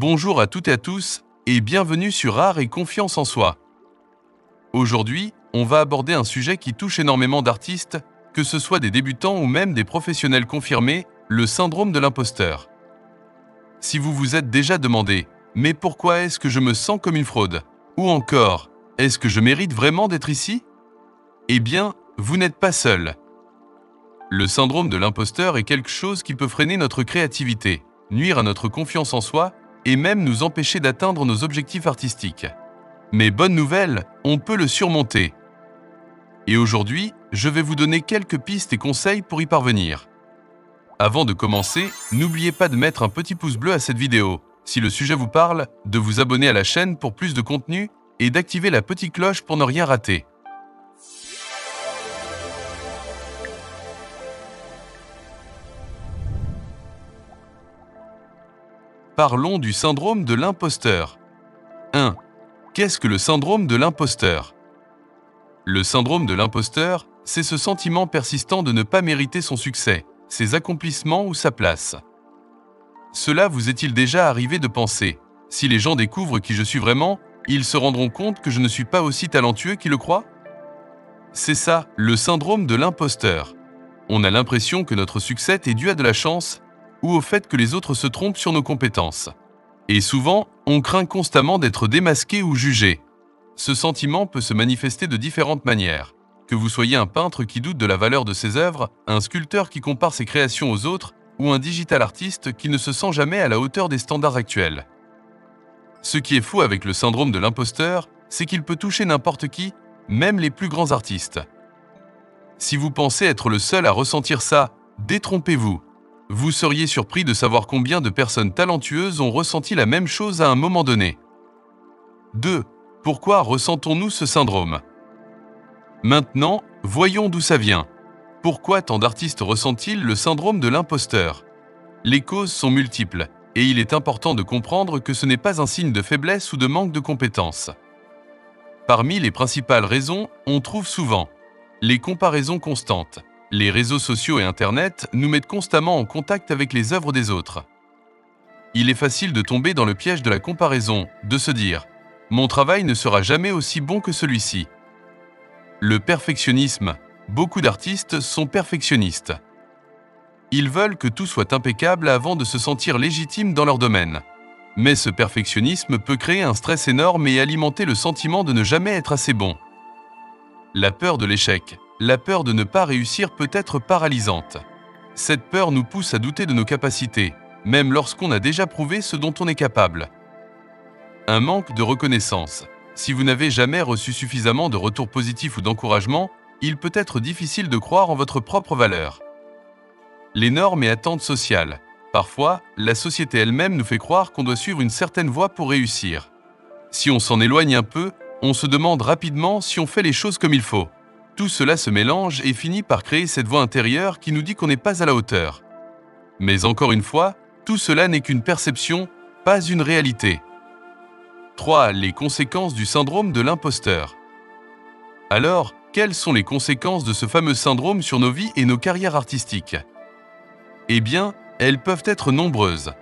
Bonjour à toutes et à tous et bienvenue sur Art et Confiance en Soi. Aujourd'hui, on va aborder un sujet qui touche énormément d'artistes, que ce soit des débutants ou même des professionnels confirmés, le syndrome de l'imposteur. Si vous vous êtes déjà demandé « Mais pourquoi est-ce que je me sens comme une fraude ?» ou encore « Est-ce que je mérite vraiment d'être ici ?» Eh bien, vous n'êtes pas seul. Le syndrome de l'imposteur est quelque chose qui peut freiner notre créativité, nuire à notre confiance en soi et même nous empêcher d'atteindre nos objectifs artistiques. Mais bonne nouvelle, on peut le surmonter. Et aujourd'hui, je vais vous donner quelques pistes et conseils pour y parvenir. Avant de commencer, n'oubliez pas de mettre un petit pouce bleu à cette vidéo, si le sujet vous parle, de vous abonner à la chaîne pour plus de contenu et d'activer la petite cloche pour ne rien rater. Parlons du syndrome de l'imposteur. 1. Qu'est-ce que le syndrome de l'imposteur? Le syndrome de l'imposteur, c'est ce sentiment persistant de ne pas mériter son succès, ses accomplissements ou sa place. Cela vous est-il déjà arrivé de penser, si les gens découvrent qui je suis vraiment, ils se rendront compte que je ne suis pas aussi talentueux qu'ils le croient? C'est ça, le syndrome de l'imposteur. On a l'impression que notre succès est dû à de la chance ou au fait que les autres se trompent sur nos compétences. Et souvent, on craint constamment d'être démasqué ou jugé. Ce sentiment peut se manifester de différentes manières. Que vous soyez un peintre qui doute de la valeur de ses œuvres, un sculpteur qui compare ses créations aux autres, ou un digital artiste qui ne se sent jamais à la hauteur des standards actuels. Ce qui est fou avec le syndrome de l'imposteur, c'est qu'il peut toucher n'importe qui, même les plus grands artistes. Si vous pensez être le seul à ressentir ça, détrompez-vous. Vous seriez surpris de savoir combien de personnes talentueuses ont ressenti la même chose à un moment donné. 2. Pourquoi ressentons-nous ce syndrome? Maintenant, voyons d'où ça vient. Pourquoi tant d'artistes ressentent-ils le syndrome de l'imposteur? Les causes sont multiples, et il est important de comprendre que ce n'est pas un signe de faiblesse ou de manque de compétences. Parmi les principales raisons, on trouve souvent les comparaisons constantes. Les réseaux sociaux et Internet nous mettent constamment en contact avec les œuvres des autres. Il est facile de tomber dans le piège de la comparaison, de se dire « Mon travail ne sera jamais aussi bon que celui-ci ». Le perfectionnisme. Beaucoup d'artistes sont perfectionnistes. Ils veulent que tout soit impeccable avant de se sentir légitimes dans leur domaine. Mais ce perfectionnisme peut créer un stress énorme et alimenter le sentiment de ne jamais être assez bon. La peur de l'échec. La peur de ne pas réussir peut être paralysante. Cette peur nous pousse à douter de nos capacités, même lorsqu'on a déjà prouvé ce dont on est capable. Un manque de reconnaissance. Si vous n'avez jamais reçu suffisamment de retours positifs ou d'encouragement, il peut être difficile de croire en votre propre valeur. Les normes et attentes sociales. Parfois, la société elle-même nous fait croire qu'on doit suivre une certaine voie pour réussir. Si on s'en éloigne un peu, on se demande rapidement si on fait les choses comme il faut. Tout cela se mélange et finit par créer cette voix intérieure qui nous dit qu'on n'est pas à la hauteur. Mais encore une fois, tout cela n'est qu'une perception, pas une réalité. 3. Les conséquences du syndrome de l'imposteur. Alors, quelles sont les conséquences de ce fameux syndrome sur nos vies et nos carrières artistiques? Eh bien, elles peuvent être nombreuses.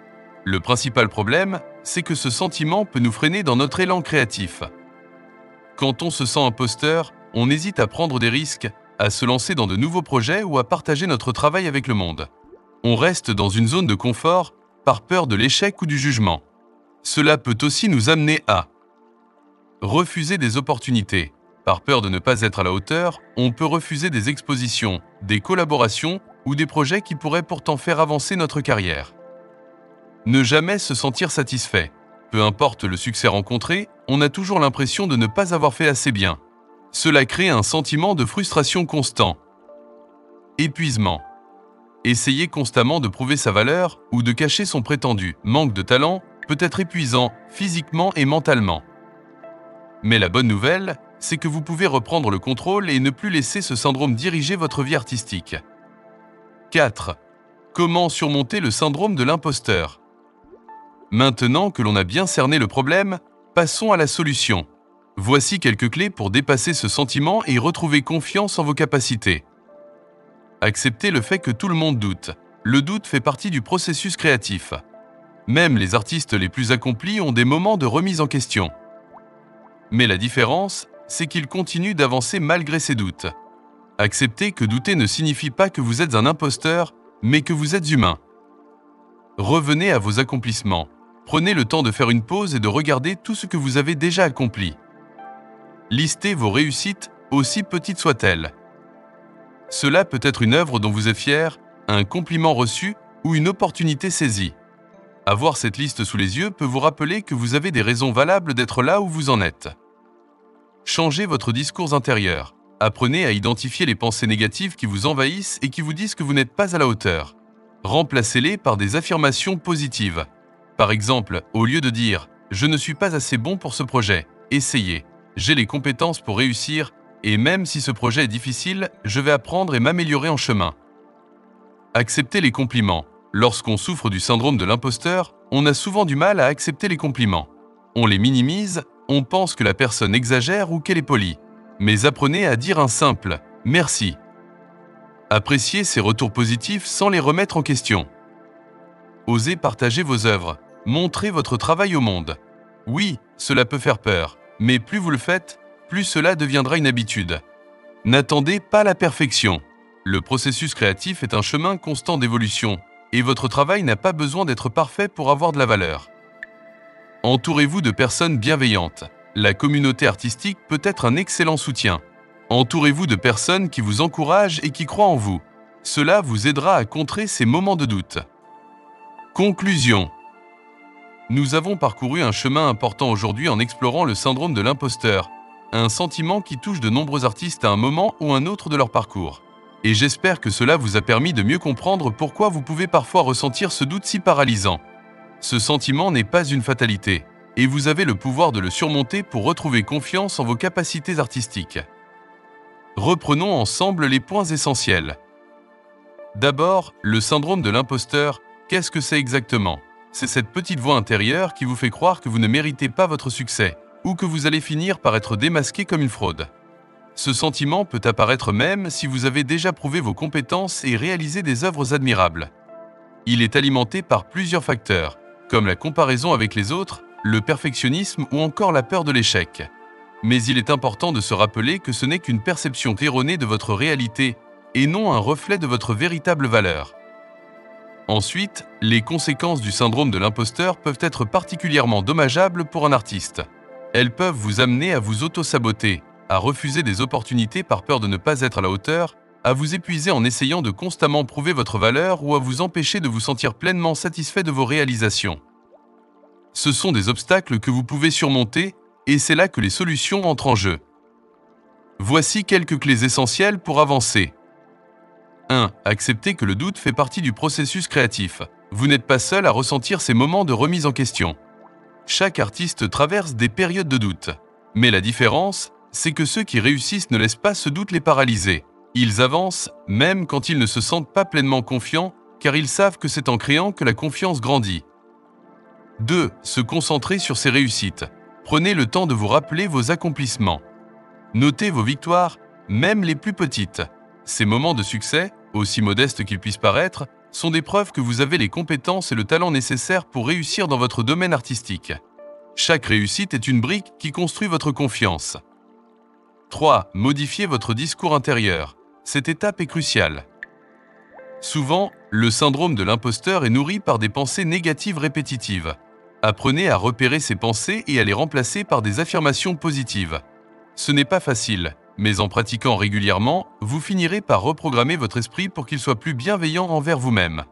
Le principal problème, c'est que ce sentiment peut nous freiner dans notre élan créatif. Quand on se sent imposteur, on hésite à prendre des risques, à se lancer dans de nouveaux projets ou à partager notre travail avec le monde. On reste dans une zone de confort par peur de l'échec ou du jugement. Cela peut aussi nous amener à refuser des opportunités. Par peur de ne pas être à la hauteur, on peut refuser des expositions, des collaborations ou des projets qui pourraient pourtant faire avancer notre carrière. Ne jamais se sentir satisfait. Peu importe le succès rencontré, on a toujours l'impression de ne pas avoir fait assez bien. Cela crée un sentiment de frustration constant. Épuisement. Essayer constamment de prouver sa valeur ou de cacher son prétendu manque de talent peut être épuisant physiquement et mentalement. Mais la bonne nouvelle, c'est que vous pouvez reprendre le contrôle et ne plus laisser ce syndrome diriger votre vie artistique. 4. Comment surmonter le syndrome de l'imposteur? Maintenant que l'on a bien cerné le problème, passons à la solution. Voici quelques clés pour dépasser ce sentiment et retrouver confiance en vos capacités. Acceptez le fait que tout le monde doute. Le doute fait partie du processus créatif. Même les artistes les plus accomplis ont des moments de remise en question. Mais la différence, c'est qu'ils continuent d'avancer malgré ces doutes. Acceptez que douter ne signifie pas que vous êtes un imposteur, mais que vous êtes humain. Revenez à vos accomplissements. Prenez le temps de faire une pause et de regarder tout ce que vous avez déjà accompli. Listez vos réussites, aussi petites soient-elles. Cela peut être une œuvre dont vous êtes fier, un compliment reçu ou une opportunité saisie. Avoir cette liste sous les yeux peut vous rappeler que vous avez des raisons valables d'être là où vous en êtes. Changez votre discours intérieur. Apprenez à identifier les pensées négatives qui vous envahissent et qui vous disent que vous n'êtes pas à la hauteur. Remplacez-les par des affirmations positives. Par exemple, au lieu de dire « Je ne suis pas assez bon pour ce projet », essayez « J'ai les compétences pour réussir et même si ce projet est difficile, je vais apprendre et m'améliorer en chemin. » Acceptez les compliments. Lorsqu'on souffre du syndrome de l'imposteur, on a souvent du mal à accepter les compliments. On les minimise, on pense que la personne exagère ou qu'elle est polie. Mais apprenez à dire un simple « merci ». Appréciez ces retours positifs sans les remettre en question. Osez partager vos œuvres. Montrez votre travail au monde. Oui, cela peut faire peur, mais plus vous le faites, plus cela deviendra une habitude. N'attendez pas la perfection. Le processus créatif est un chemin constant d'évolution, et votre travail n'a pas besoin d'être parfait pour avoir de la valeur. Entourez-vous de personnes bienveillantes. La communauté artistique peut être un excellent soutien. Entourez-vous de personnes qui vous encouragent et qui croient en vous. Cela vous aidera à contrer ces moments de doute. Conclusion. Nous avons parcouru un chemin important aujourd'hui en explorant le syndrome de l'imposteur, un sentiment qui touche de nombreux artistes à un moment ou un autre de leur parcours. Et j'espère que cela vous a permis de mieux comprendre pourquoi vous pouvez parfois ressentir ce doute si paralysant. Ce sentiment n'est pas une fatalité, et vous avez le pouvoir de le surmonter pour retrouver confiance en vos capacités artistiques. Reprenons ensemble les points essentiels. D'abord, le syndrome de l'imposteur, qu'est-ce que c'est exactement ? C'est cette petite voix intérieure qui vous fait croire que vous ne méritez pas votre succès, ou que vous allez finir par être démasqué comme une fraude. Ce sentiment peut apparaître même si vous avez déjà prouvé vos compétences et réalisé des œuvres admirables. Il est alimenté par plusieurs facteurs, comme la comparaison avec les autres, le perfectionnisme ou encore la peur de l'échec. Mais il est important de se rappeler que ce n'est qu'une perception erronée de votre réalité et non un reflet de votre véritable valeur. Ensuite, les conséquences du syndrome de l'imposteur peuvent être particulièrement dommageables pour un artiste. Elles peuvent vous amener à vous auto-saboter, à refuser des opportunités par peur de ne pas être à la hauteur, à vous épuiser en essayant de constamment prouver votre valeur ou à vous empêcher de vous sentir pleinement satisfait de vos réalisations. Ce sont des obstacles que vous pouvez surmonter et c'est là que les solutions entrent en jeu. Voici quelques clés essentielles pour avancer. 1. Acceptez que le doute fait partie du processus créatif. Vous n'êtes pas seul à ressentir ces moments de remise en question. Chaque artiste traverse des périodes de doute. Mais la différence, c'est que ceux qui réussissent ne laissent pas ce doute les paralyser. Ils avancent, même quand ils ne se sentent pas pleinement confiants, car ils savent que c'est en créant que la confiance grandit. 2. Se concentrer sur ses réussites. Prenez le temps de vous rappeler vos accomplissements. Notez vos victoires, même les plus petites. Ces moments de succès, aussi modestes qu'ils puissent paraître, sont des preuves que vous avez les compétences et le talent nécessaires pour réussir dans votre domaine artistique. Chaque réussite est une brique qui construit votre confiance. 3. Modifiez votre discours intérieur. Cette étape est cruciale. Souvent, le syndrome de l'imposteur est nourri par des pensées négatives répétitives. Apprenez à repérer ces pensées et à les remplacer par des affirmations positives. Ce n'est pas facile, mais en pratiquant régulièrement, vous finirez par reprogrammer votre esprit pour qu'il soit plus bienveillant envers vous-même.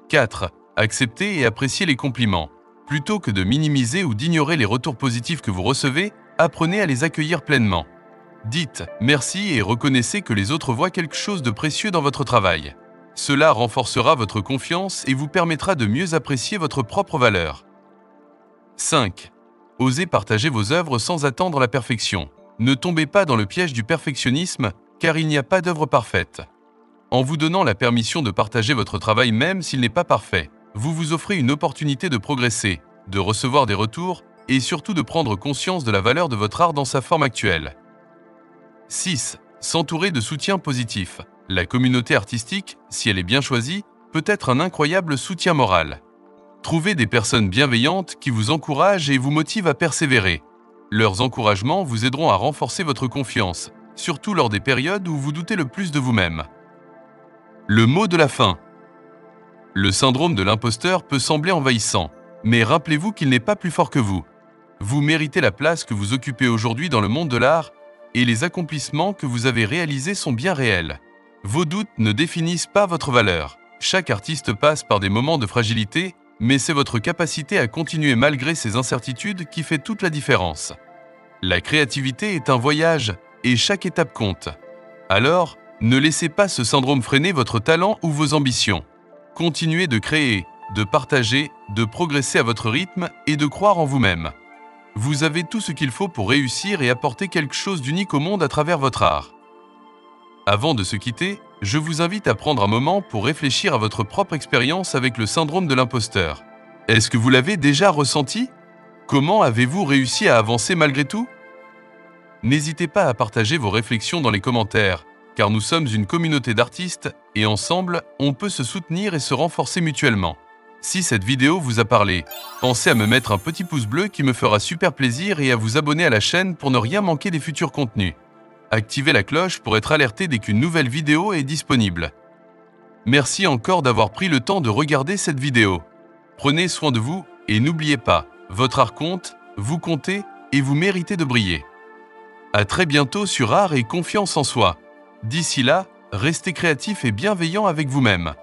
4. Acceptez et appréciez les compliments. Plutôt que de minimiser ou d'ignorer les retours positifs que vous recevez, apprenez à les accueillir pleinement. Dites « merci » et reconnaissez que les autres voient quelque chose de précieux dans votre travail. Cela renforcera votre confiance et vous permettra de mieux apprécier votre propre valeur. 5. Osez partager vos œuvres sans attendre la perfection. Ne tombez pas dans le piège du perfectionnisme, car il n'y a pas d'œuvre parfaite. En vous donnant la permission de partager votre travail même s'il n'est pas parfait, vous vous offrez une opportunité de progresser, de recevoir des retours et surtout de prendre conscience de la valeur de votre art dans sa forme actuelle. 6. S'entourer de soutien positif. La communauté artistique, si elle est bien choisie, peut être un incroyable soutien moral. Trouvez des personnes bienveillantes qui vous encouragent et vous motivent à persévérer. Leurs encouragements vous aideront à renforcer votre confiance, surtout lors des périodes où vous doutez le plus de vous-même. Le mot de la fin. Le syndrome de l'imposteur peut sembler envahissant, mais rappelez-vous qu'il n'est pas plus fort que vous. Vous méritez la place que vous occupez aujourd'hui dans le monde de l'art et les accomplissements que vous avez réalisés sont bien réels. Vos doutes ne définissent pas votre valeur. Chaque artiste passe par des moments de fragilité, mais c'est votre capacité à continuer malgré ces incertitudes qui fait toute la différence. La créativité est un voyage et chaque étape compte. Alors, ne laissez pas ce syndrome freiner votre talent ou vos ambitions. Continuez de créer, de partager, de progresser à votre rythme et de croire en vous-même. Vous avez tout ce qu'il faut pour réussir et apporter quelque chose d'unique au monde à travers votre art. Avant de se quitter, je vous invite à prendre un moment pour réfléchir à votre propre expérience avec le syndrome de l'imposteur. Est-ce que vous l'avez déjà ressenti? Comment avez-vous réussi à avancer malgré tout? N'hésitez pas à partager vos réflexions dans les commentaires, car nous sommes une communauté d'artistes et ensemble, on peut se soutenir et se renforcer mutuellement. Si cette vidéo vous a parlé, pensez à me mettre un petit pouce bleu qui me fera super plaisir et à vous abonner à la chaîne pour ne rien manquer des futurs contenus. Activez la cloche pour être alerté dès qu'une nouvelle vidéo est disponible. Merci encore d'avoir pris le temps de regarder cette vidéo. Prenez soin de vous et n'oubliez pas, votre art compte, vous comptez et vous méritez de briller. À très bientôt sur Art et Confiance en Soi. D'ici là, restez créatif et bienveillant avec vous-même.